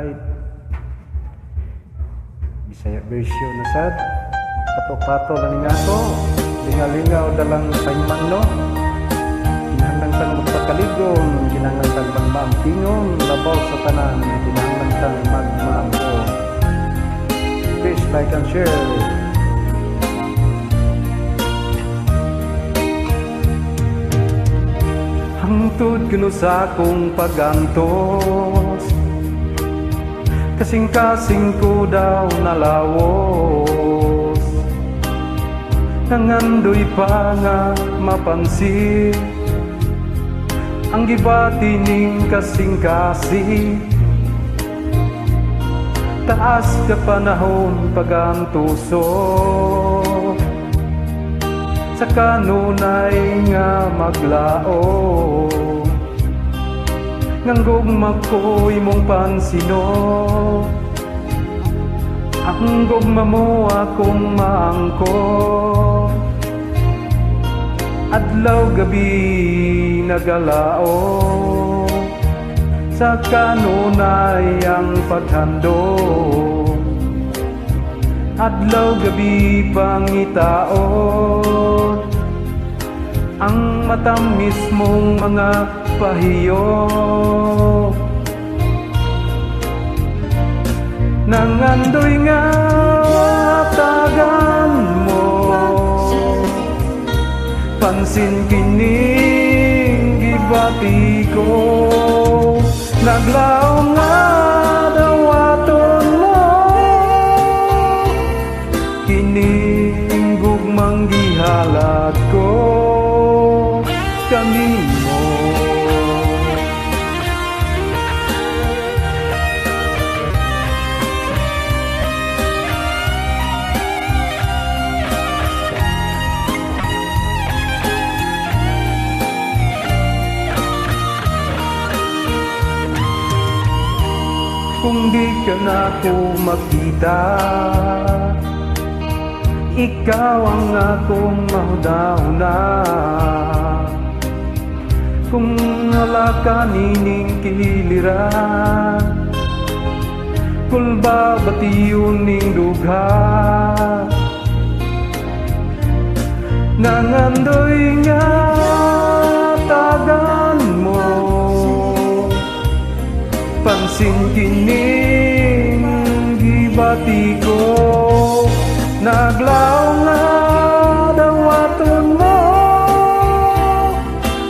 right. Bisaya version na sad. Pato-pato lang nga to. Lingaw-lingaw dalang payman no. Kinahanglan tang magpakaligon, kinahanglan tang magmaampingon, labaw sa tanan, kinahanglan tang magmaampo. Please like and share. Hangtod kuno sa akong pagantos, kasing-kasing ko daw nalawos. Nangandoy pa nga mapansin ang gibati ning kasing-kasing. Taas ka panahon pagantuso, sa kanunay nga maglao. Nganggog makoy mong pansino, ang gugma mo akong maangko. Adlaw gabi nagalao, sa kanunay ang paghandog. Adlaw gabi pangitaon, ang matamis mong mga pahiyo. Nangandoy nga tagan mo, pansin kining gibati ko. Naglaom nga dawaton mo, kining gugmang gihalad ko kanimo. Kung di ka na ko makita, ikaw ang akong mahudahuna. Kung wala ka nining kiliran, kulba batiyon ning dugha. Nangandoy nga tagan mo, pansin kining gibati ko. Naglaw nga dawaton mo,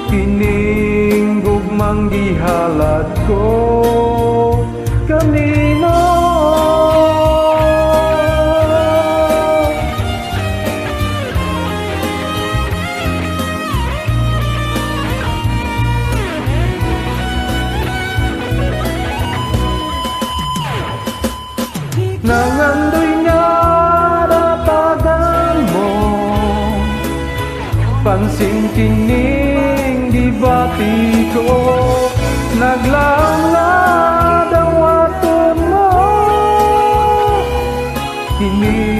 kining gugmang gihalad ko kanino. Nangandoy nga datagan mo, pansin kining gibati ko. Naglaom nga dawaton mo, kining